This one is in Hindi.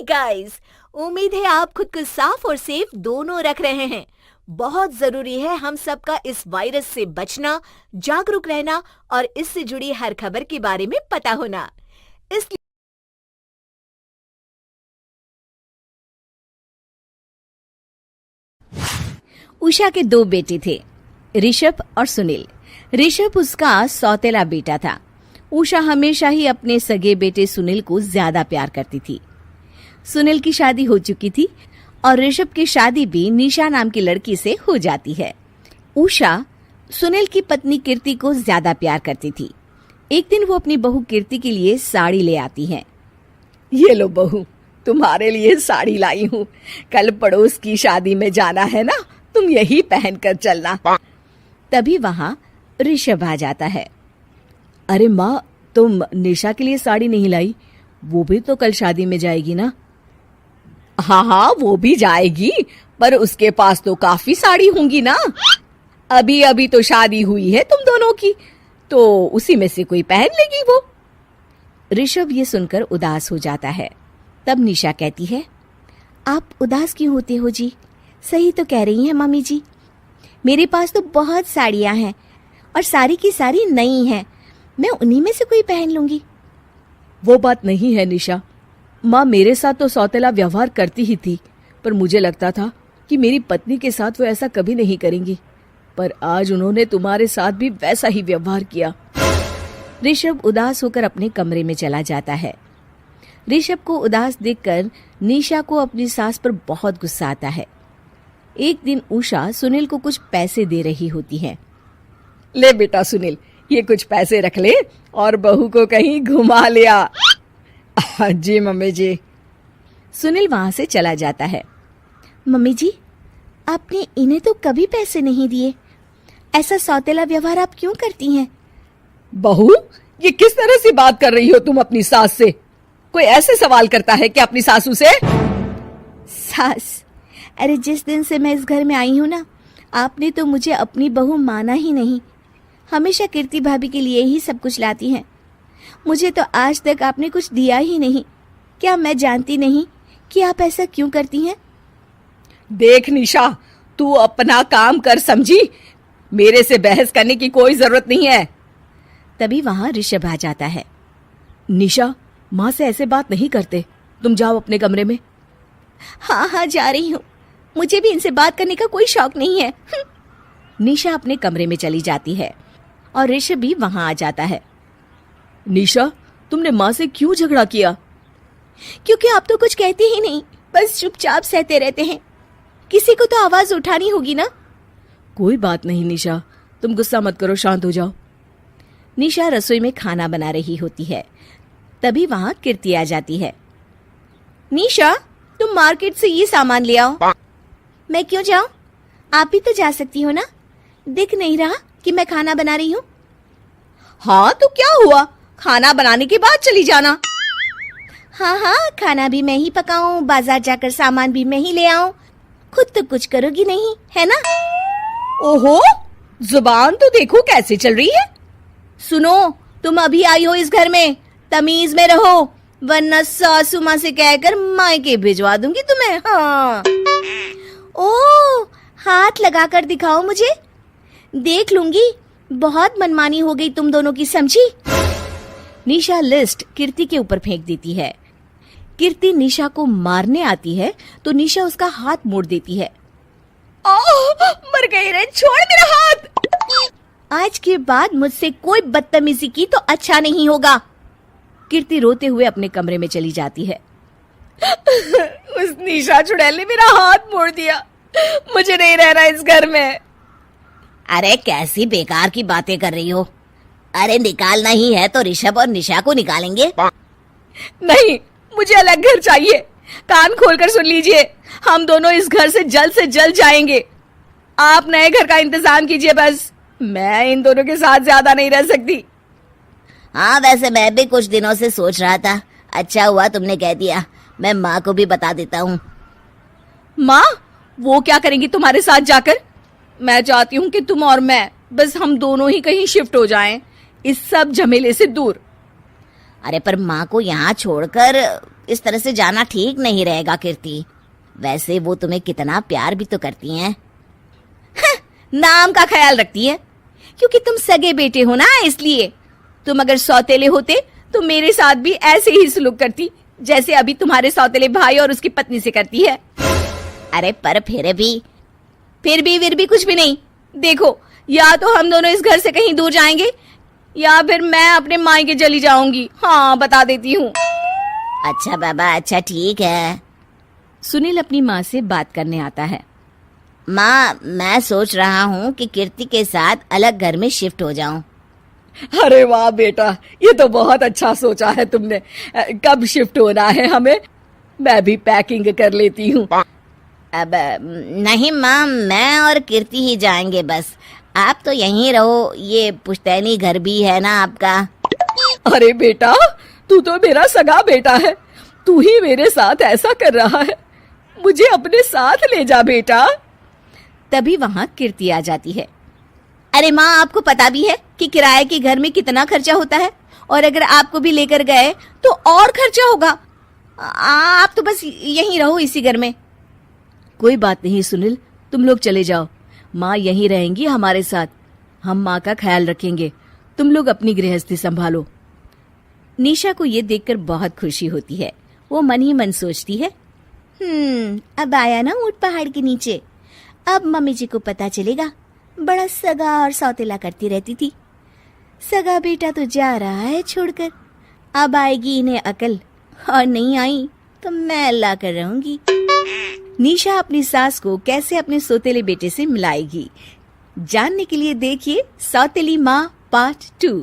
गाइस, उम्मीद है आप खुद को साफ और सेफ दोनों रख रहे हैं। बहुत जरूरी है हम सबका इस वायरस से बचना, जागरूक रहना और इससे जुड़ी हर खबर के बारे में पता होना। इसलिए उषा के 2 बेटे थे, ऋषभ और सुनील। ऋषभ उसका सौतेला बेटा था। उषा हमेशा ही अपने सगे बेटे सुनील को ज्यादा प्यार करती थी। सुनील की शादी हो चुकी थी और ऋषभ की शादी भी निशा नाम की लड़की से हो जाती है। उषा सुनील की पत्नी कीर्ति को ज्यादा प्यार करती थी। एक दिन वो अपनी बहू कीर्ति के लिए साड़ी ले आती है। ये लो बहू, तुम्हारे लिए साड़ी लाई हूँ। कल पड़ोस की शादी में जाना है ना, तुम यही पहन कर चलना। तभी वहाँ ऋषभ आ जाता है। अरे माँ, तुम निशा के लिए साड़ी नहीं लाई? वो भी तो कल शादी में जाएगी ना? हाँ, वो भी जाएगी, पर उसके पास तो काफी साड़ी होंगी ना। अभी अभी तो शादी हुई है तुम दोनों की, तो उसी में से कोई पहन लेगी वो। ऋषभ ये सुनकर उदास हो जाता है। तब निशा कहती है, आप उदास क्यों होते हो जी? सही तो कह रही हैं मम्मी जी। मेरे पास तो बहुत साड़ियां हैं और सारी की सारी नई हैं। मैं उन्हीं में से कोई पहन लूंगी। वो बात नहीं है निशा। माँ मेरे साथ तो सौतेला व्यवहार करती ही थी, पर मुझे लगता था कि मेरी पत्नी के साथ वो ऐसा कभी नहीं करेंगी, पर आज उन्होंने तुम्हारे साथ भी वैसा ही व्यवहार किया। ऋषभ उदास होकर अपने कमरे में चला जाता है। ऋषभ को उदास देखकर निशा को अपनी सास पर बहुत गुस्सा आता है। एक दिन उषा सुनील को कुछ पैसे दे रही होती है। ले बेटा सुनील, ये कुछ पैसे रख ले और बहू को कहीं घुमा लिया। जी मम्मी जी। सुनील वहां से चला जाता है। मम्मी जी, आपने इन्हें तो कभी पैसे नहीं दिए। ऐसा सौतेला व्यवहार आप क्यों करती हैं? बहू, ये किस तरह से बात कर रही हो तुम अपनी सास से? कोई ऐसे सवाल करता है कि अपनी सासू से? सास, अरे जिस दिन से मैं इस घर में आई हूँ ना, आपने तो मुझे अपनी बहू माना ही नहीं। हमेशा कीर्ति भाभी के लिए ही सब कुछ लाती हैं। मुझे तो आज तक आपने कुछ दिया ही नहीं। क्या मैं जानती नहीं कि आप ऐसा क्यों करती हैं? देख निशा, तू अपना काम कर, समझी? मेरे से बहस करने की कोई जरूरत नहीं है। तभी वहां ऋषभ आ जाता है। निशा, माँ से ऐसे बात नहीं करते। तुम जाओ अपने कमरे में। हाँ, जा रही हूँ। मुझे भी इनसे बात करने का कोई शौक नहीं है। निशा अपने कमरे में चली जाती है और ऋषभ भी वहां आ जाता है। निशा, तुमने माँ से क्यों झगड़ा किया? क्योंकि आप तो कुछ कहते ही नहीं, बस चुपचाप सहते रहते हैं। किसी को तो आवाज उठानी होगी ना। कोई बात नहीं निशा, तुम गुस्सा मत करो, शांत हो जाओ। निशा रसोई में खाना बना रही होती है। तभी वहां कीर्ति आ जाती है। निशा, तुम मार्केट से ये सामान ले आओ। मैं क्यों जाऊं? आप भी तो जा सकती हो ना। दिख नहीं रहा कि मैं खाना बना रही हूँ? हाँ तो क्या हुआ, खाना बनाने के बाद चली जाना। हाँ, खाना भी मैं ही पकाऊं, बाजार जाकर सामान भी मैं ही ले आऊं। खुद तो कुछ करोगी नहीं, है ना? ओहो, जुबान तो देखो कैसे चल रही है। सुनो, तुम अभी आई हो इस घर में, तमीज में रहो, वरना सासू माँ से कहकर मायके भिजवा दूंगी तुम्हें। हाँ। ओह, हाथ लगाकर दिखाओ मुझे, देख लूंगी। बहुत मनमानी हो गई तुम दोनों की, समझी? निशा लिस्ट कीर्ति के ऊपर फेंक देती है। कीर्ति निशा को मारने आती है तो निशा उसका हाथ मोड़ देती है। मर गई रे, छोड़ मेरा हाथ। आज के बाद मुझसे कोई बदतमीजी की तो अच्छा नहीं होगा। कीर्ति रोते हुए अपने कमरे में चली जाती है। उस निशा चुड़ैल ने मेरा हाथ मोड़ दिया। मुझे नहीं रहना इस घर में। अरे कैसी बेकार की बातें कर रही हो? अरे निकालना ही है तो ऋषभ और निशा को निकालेंगे। नहीं, मुझे अलग घर चाहिए। कान खोलकर सुन लीजिए, हम दोनों इस घर से जल्द जाएंगे। आप नए घर का इंतजाम कीजिए बस। मैं इन दोनों के साथ ज्यादा नहीं रह सकती। हाँ, वैसे मैं भी कुछ दिनों से सोच रहा था। अच्छा हुआ तुमने कह दिया, मैं माँ को भी बता देता हूँ। माँ, वो क्या करेंगी तुम्हारे साथ जाकर? मैं चाहती हूँ कि तुम और मैं, बस हम दोनों ही कहीं शिफ्ट हो जाएं, इस सब झमेले से दूर। अरे पर माँ को यहाँ छोड़कर इस तरह से जाना ठीक नहीं रहेगा कीर्ति। वैसे वो तुम्हें कितना प्यार भी तो करती हैं। नाम का ख्याल रखती है क्योंकि तुम सगे बेटे हो ना, इसलिए। तुम अगर सौतेले होते तो मेरे साथ भी ऐसे ही सलूक करती जैसे अभी तुम्हारे सौतेले भाई और उसकी पत्नी से करती है। अरे पर फिर भी कुछ भी नहीं। देखो, या तो हम दोनों इस घर से कहीं दूर जाएंगे या फिर मैं अपने मायके चली जाऊंगी। हाँ, बता देती हूँ। अच्छा बाबा, अच्छा ठीक है। सुनील अपनी माँ से बात करने आता है। माँ, मैं सोच रहा हूँ कि कीर्ति के साथ अलग घर में शिफ्ट हो जाऊं। अरे वाह बेटा, ये तो बहुत अच्छा सोचा है तुमने। कब शिफ्ट होना है हमें? मैं भी पैकिंग कर लेती हूँ। अब नहीं माँ, मैं और कीर्ति ही जाएंगे बस। आप तो यहीं रहो, ये पुश्तैनी घर भी है ना आपका। अरे बेटा, तू तो मेरा सगा बेटा है, तू ही मेरे साथ ऐसा कर रहा है। मुझे अपने साथ ले जा बेटा। तभी वहाँ कीर्ति आ जाती है। अरे माँ, आपको पता भी है कि किराए के घर में कितना खर्चा होता है, और अगर आपको भी लेकर गए तो और खर्चा होगा। आप तो बस यहीं रहो इसी घर में। कोई बात नहीं सुनील, तुम लोग चले जाओ। माँ यहीं रहेंगी हमारे साथ। हम माँ का ख्याल रखेंगे, तुम लोग अपनी गृहस्थी संभालो। निशा को ये देखकर बहुत खुशी होती है। वो मन ही मन सोचती है, अब आया ना ऊंट पहाड़ के नीचे। अब मम्मी जी को पता चलेगा, बड़ा सगा और सौतेला करती रहती थी। सगा बेटा तो जा रहा है छोड़कर, अब आएगी इन्हें अकल, और नहीं आई तो मैं ला कर रहूंगी। निशा अपनी सास को कैसे अपने सौतेले बेटे से मिलाएगी, जानने के लिए देखिए सौतेली माँ पार्ट 2।